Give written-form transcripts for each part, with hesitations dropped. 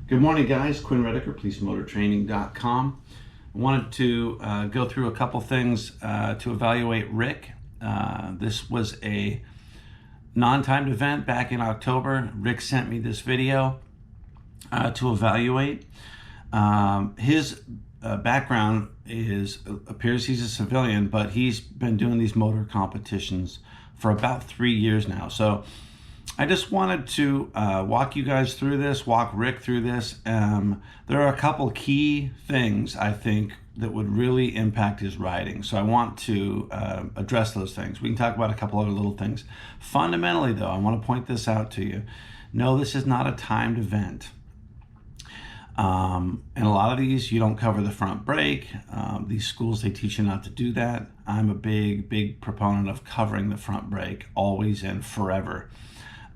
Good morning, guys. Quinn Redeker, policemotortraining.com. I wanted to go through a couple things to evaluate Rick. This was a non-timed event back in October. Rick sent me this video to evaluate. His background appears he's a civilian, but he's been doing these motor competitions for about 3 years now. So I just wanted to walk you guys through this, walk Rick through this. There are a couple key things I think that would really impact his riding. So I want to address those things. We can talk about a couple other little things. Fundamentally though, I want to point this out to you. No, this is not a timed event. And a lot of these, you don't cover the front brake. These schools, they teach you not to do that. I'm a big proponent of covering the front brake always and forever.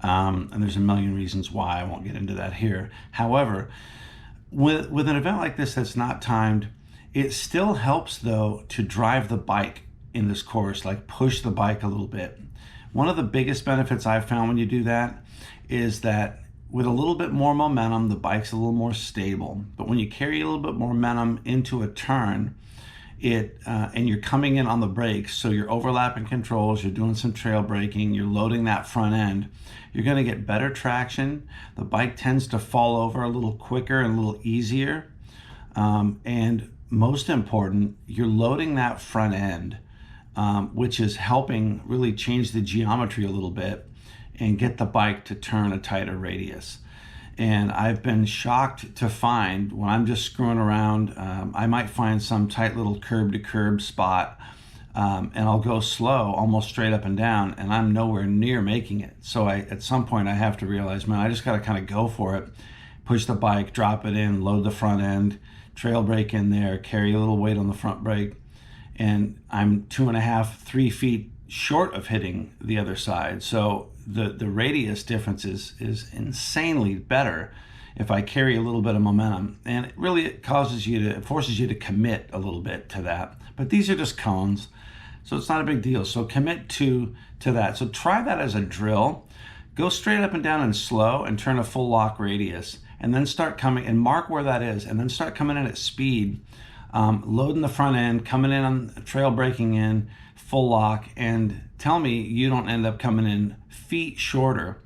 And there's a million reasons why. I won't get into that here. However, with an event like this that's not timed, it still helps though to drive the bike in this course, like push the bike a little bit. One of the biggest benefits I've found when you do that is that with a little bit more momentum, the bike's a little more stable. But when you carry a little bit more momentum into a turn, and you're coming in on the brakes, so you're overlapping controls, you're doing some trail braking, you're loading that front end, you're going to get better traction. The bike tends to fall over a little quicker and a little easier. And most important, you're loading that front end, which is helping really change the geometry a little bit and get the bike to turn a tighter radius. And I've been shocked to find when I'm just screwing around, I might find some tight little curb to curb spot, and I'll go slow, almost straight up and down, and I'm nowhere near making it. So at some point I have to realize, man, I just got to kind of go for it, push the bike, drop it in, load the front end, trail brake in there, carry a little weight on the front brake, and I'm 2.5, 3 feet short of hitting the other side. So the radius difference is insanely better if I carry a little bit of momentum, and it forces you to commit a little bit to that. But these are just cones, so it's not a big deal. So commit to that. So try that as a drill. Go straight up and down and slow and turn a full lock radius, and then start coming and mark where that is, and then start coming in at speed, loading the front end, coming in on trail braking in, full lock, and tell me you don't end up coming in feet shorter.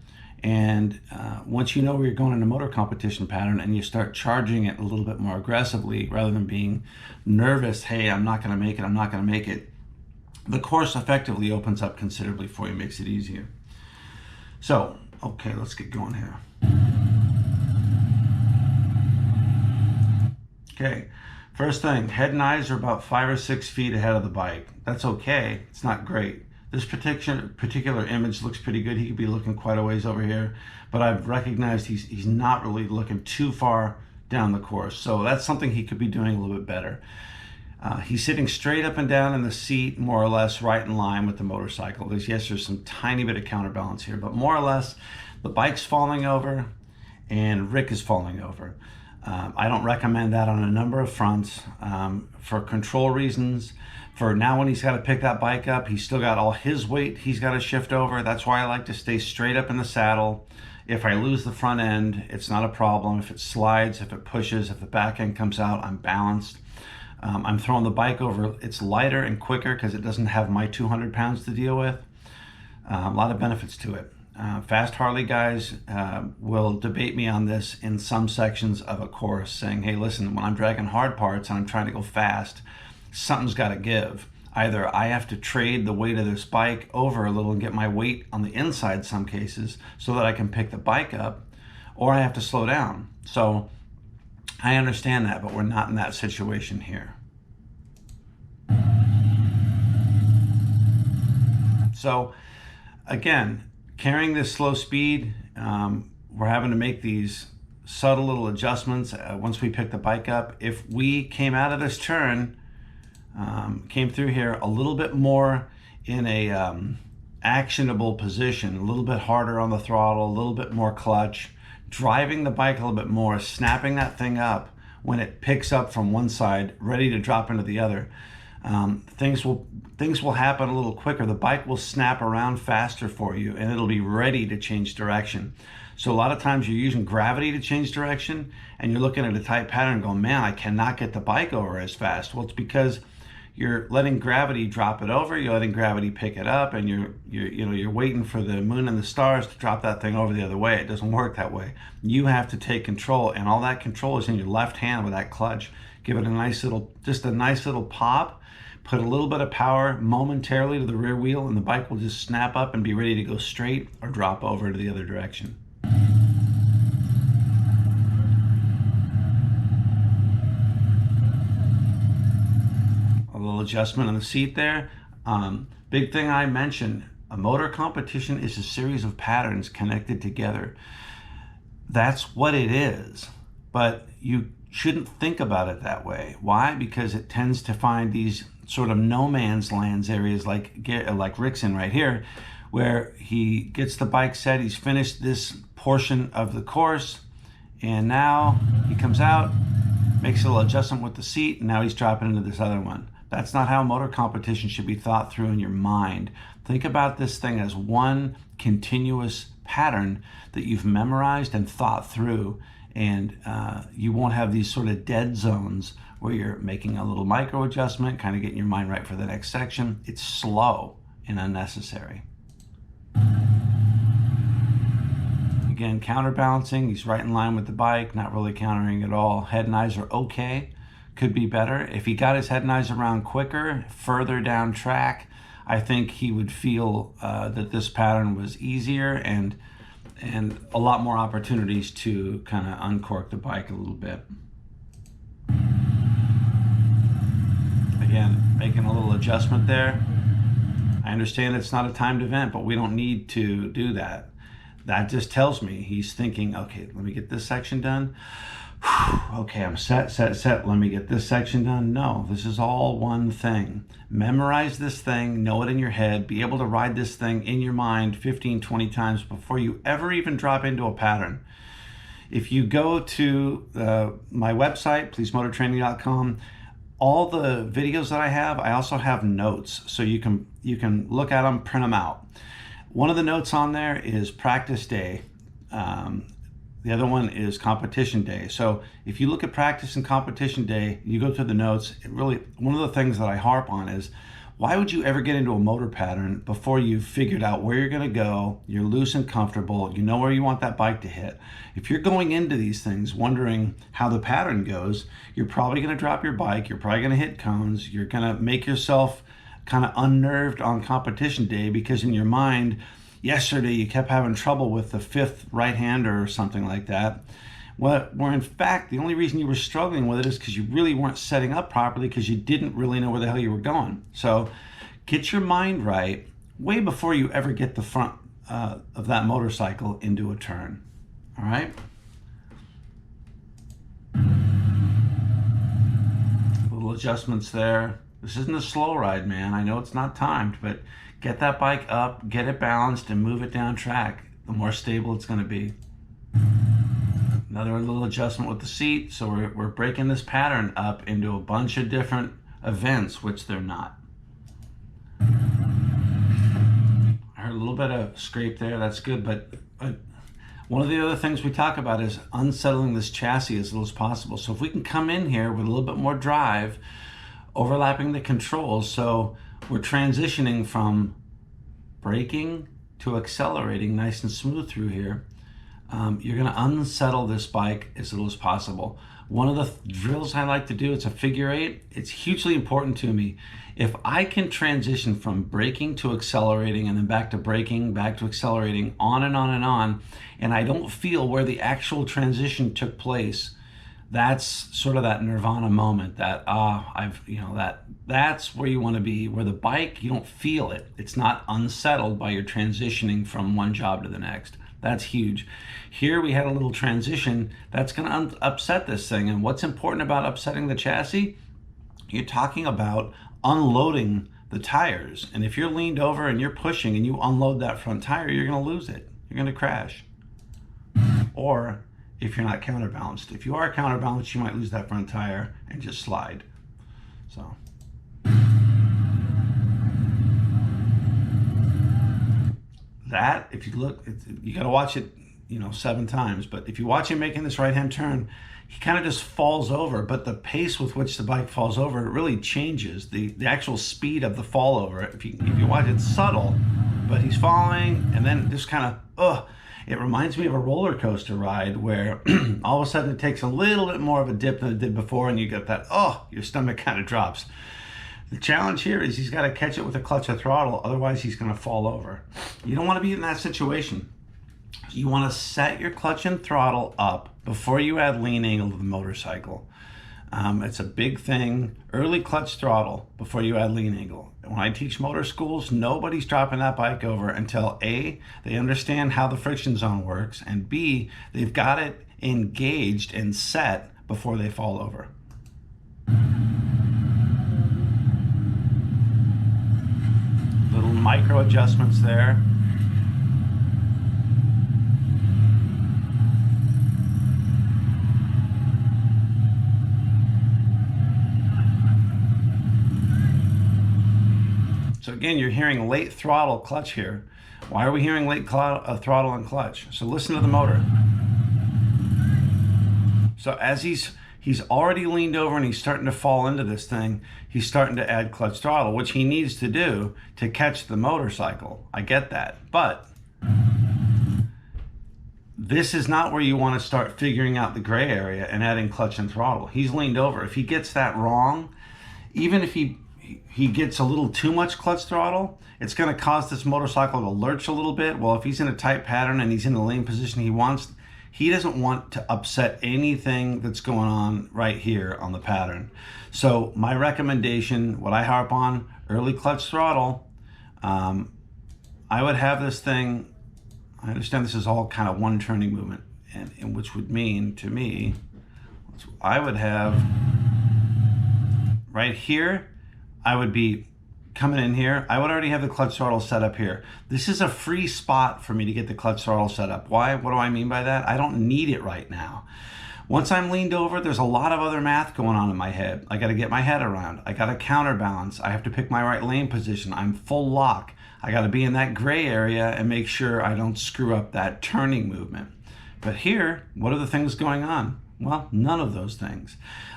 And once you know where you're going in a motor competition pattern and you start charging it a little bit more aggressively rather than being nervous, hey, I'm not going to make it, the course effectively opens up considerably for you, makes it easier. So, okay, let's get going here. Okay. First thing, head and eyes are about 5 or 6 feet ahead of the bike. That's okay. It's not great. This particular image looks pretty good. He could be looking quite a ways over here, but I've recognized he's not really looking too far down the course. So that's something he could be doing a little bit better. He's sitting straight up and down in the seat, more or less right in line with the motorcycle. There's some tiny bit of counterbalance here, but more or less the bike's falling over and Rick is falling over. I don't recommend that on a number of fronts for control reasons. For now, when he's got to pick that bike up, he's still got all his weight he's got to shift over. That's why I like to stay straight up in the saddle. If I lose the front end, it's not a problem. If it slides, if it pushes, if the back end comes out, I'm balanced. I'm throwing the bike over. It's lighter and quicker because it doesn't have my 200 pounds to deal with. A lot of benefits to it. Fast Harley guys will debate me on this in some sections of a course, saying, hey, listen, when I'm dragging hard parts and I'm trying to go fast, something's got to give. Either I have to trade the weight of this bike over a little and get my weight on the inside some cases so that I can pick the bike up, or I have to slow down. So I understand that, but we're not in that situation here. So again, carrying this slow speed, we're having to make these subtle little adjustments once we pick the bike up. If we came out of this turn, came through here a little bit more in a actionable position, a little bit harder on the throttle, a little bit more clutch, driving the bike a little bit more, snapping that thing up when it picks up from one side, ready to drop into the other, things will happen a little quicker. The bike will snap around faster for you, and it'll be ready to change direction. So a lot of times you're using gravity to change direction, and you're looking at a tight pattern and going, man, I cannot get the bike over as fast. Well, it's because you're letting gravity drop it over, you're letting gravity pick it up, and you're waiting for the moon and the stars to drop that thing over the other way. It doesn't work that way. You have to take control, and all that control is in your left hand with that clutch. Give it a nice little pop. Put a little bit of power momentarily to the rear wheel, and the bike will just snap up and be ready to go straight or drop over to the other direction. A little adjustment on the seat there. Big thing I mentioned, a motor competition is a series of patterns connected together. That's what it is, but you shouldn't think about it that way. Why? Because it tends to find these sort of no man's lands areas like Rick's in right here, where he gets the bike set, he's finished this portion of the course, and now he comes out, makes a little adjustment with the seat, and now he's dropping into this other one. That's not how motor competition should be thought through in your mind. Think about this thing as one continuous pattern that you've memorized and thought through, and you won't have these sort of dead zones where you're making a little micro adjustment, kind of getting your mind right for the next section. It's slow and unnecessary. Again, counterbalancing, he's right in line with the bike, not really countering at all. Head and eyes are okay, could be better. If he got his head and eyes around quicker, further down track, I think he would feel that this pattern was easier and a lot more opportunities to kind of uncork the bike a little bit. Again, making a little adjustment there. I understand it's not a timed event, but we don't need to do that. That just tells me he's thinking, okay, let me get this section done. Okay, I'm set. Let me get this section done. No, this is all one thing. Memorize this thing, know it in your head, be able to ride this thing in your mind 15, 20 times before you ever even drop into a pattern. If you go to my website, pleasemotortraining.com, all the videos that I have, I also have notes, so you can look at them, print them out. One of the notes on there is practice day. The other one is competition day. So if you look at practice and competition day, you go through the notes, one of the things that I harp on is, why would you ever get into a motor pattern before you've figured out where you're gonna go, you're loose and comfortable, you know where you want that bike to hit? If you're going into these things wondering how the pattern goes, you're probably gonna drop your bike, you're probably gonna hit cones, you're gonna make yourself kind of unnerved on competition day because in your mind, yesterday you kept having trouble with the fifth right-hander or something like that. Where in fact, the only reason you were struggling with it is because you really weren't setting up properly because you didn't really know where the hell you were going. So get your mind right way before you ever get the front of that motorcycle into a turn. All right? Little adjustments there. This isn't a slow ride, man. I know it's not timed, but get that bike up, get it balanced, and move it down track. The more stable it's going to be. Another little adjustment with the seat. So we're breaking this pattern up into a bunch of different events, which they're not. I heard a little bit of scrape there. That's good. But one of the other things we talk about is unsettling this chassis as little as possible. So if we can come in here with a little bit more drive, overlapping the controls, so we're transitioning from braking to accelerating nice and smooth through here. You're going to unsettle this bike as little as possible. One of the drills I like to do, it's a figure eight. It's hugely important to me. If I can transition from braking to accelerating and then back to braking, back to accelerating, on and on and on, and I don't feel where the actual transition took place, that's sort of that nirvana moment that that's where you want to be, where the bike, you don't feel it. It's not unsettled by your transitioning from one job to the next. That's huge. Here we had a little transition that's going to upset this thing. And what's important about upsetting the chassis? You're talking about unloading the tires. And if you're leaned over and you're pushing and you unload that front tire, you're going to lose it. You're going to crash. Or if you're not counterbalanced. If you are counterbalanced, you might lose that front tire and just slide. So. That, if you look, you got to watch it 7 times. But if you watch him making this right-hand turn, he kind of just falls over, but the pace with which the bike falls over, it really changes the actual speed of the fall over. If you watch, it's subtle, but he's falling, and then just kind of, it reminds me of a roller coaster ride where all of a sudden it takes a little bit more of a dip than it did before, and you get that, your stomach kind of drops. The challenge here is he's got to catch it with a clutch or throttle, otherwise he's going to fall over. You don't want to be in that situation. You want to set your clutch and throttle up before you add lean angle to the motorcycle. It's a big thing. Early clutch throttle before you add lean angle. When I teach motor schools, nobody's dropping that bike over until A, they understand how the friction zone works, and B, they've got it engaged and set before they fall over. Little micro adjustments there. So again, you're hearing late throttle clutch here. Why are we hearing late throttle and clutch? So listen to the motor. So as he's already leaned over and he's starting to fall into this thing, he's starting to add clutch throttle, which he needs to do to catch the motorcycle. I get that. But this is not where you want to start figuring out the gray area and adding clutch and throttle. He's leaned over. If he gets that wrong, even if he gets a little too much clutch throttle, it's going to cause this motorcycle to lurch a little bit. Well, if he's in a tight pattern and he's in the lane position he doesn't want to upset anything that's going on right here on the pattern. So my recommendation, what I harp on, early clutch throttle. I would have this thing, I understand this is all kind of one turning movement, and which would mean to me, I would have right here, I would be coming in here. I would already have the clutch throttle set up here. This is a free spot for me to get the clutch throttle set up. Why? What do I mean by that? I don't need it right now. Once I'm leaned over, there's a lot of other math going on in my head. I got to get my head around. I got to counterbalance. I have to pick my right lane position. I'm full lock. I got to be in that gray area and make sure I don't screw up that turning movement. But here, what are the things going on? Well, none of those things.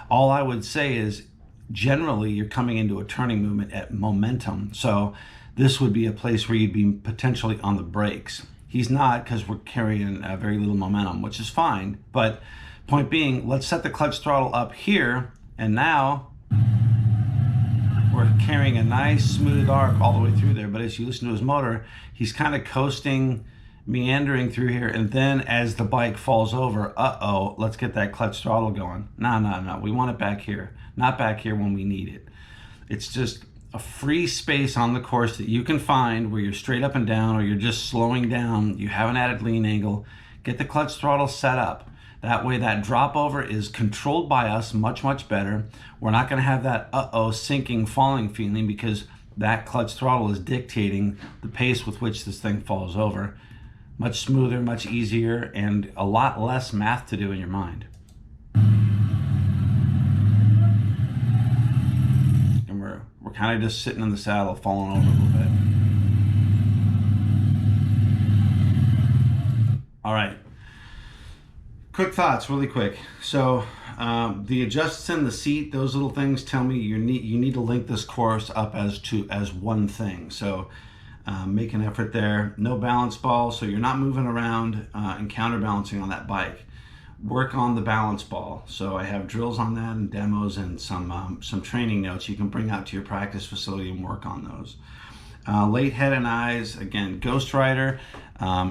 All I would say is, generally you're coming into a turning movement at momentum. So this would be a place where you'd be potentially on the brakes. He's not, because we're carrying very little momentum, which is fine. But point being, let's set the clutch throttle up here. And now we're carrying a nice smooth arc all the way through there. But as you listen to his motor, he's kind of coasting, meandering through here. And then as the bike falls over, let's get that clutch throttle going. No, we want it back here. Not back here when we need it. It's just a free space on the course that you can find where you're straight up and down, or you're just slowing down, you haven't added lean angle. Get the clutch throttle set up. That way that drop over is controlled by us much, much better. We're not gonna have that sinking, falling feeling, because that clutch throttle is dictating the pace with which this thing falls over. Much smoother, much easier, and a lot less math to do in your mind. We're kind of just sitting in the saddle, falling over a little bit. All right. Quick thoughts, really quick. So the adjusts in the seat, those little things tell me you need to link this course up as one thing. So make an effort there. No balance ball, so you're not moving around and counterbalancing on that bike. Work on the balance ball. So I have drills on that and demos and some training notes you can bring out to your practice facility and work on those. Late head and eyes, again, Ghost Rider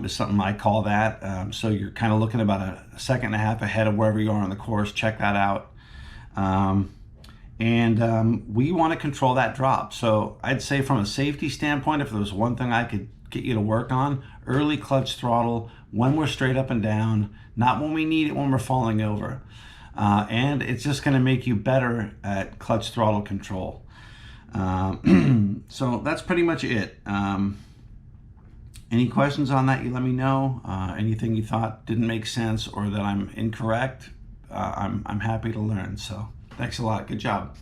is something I call that. So you're kind of looking about a second and a half ahead of wherever you are on the course. Check that out. We want to control that drop. So I'd say from a safety standpoint, if there was one thing I could get you to work on, early clutch throttle when we're straight up and down, not when we need it when we're falling over. And it's just going to make you better at clutch throttle control. So that's pretty much it. Any questions on that, you let me know. Anything you thought didn't make sense or that I'm incorrect, I'm happy to learn. So thanks a lot. Good job.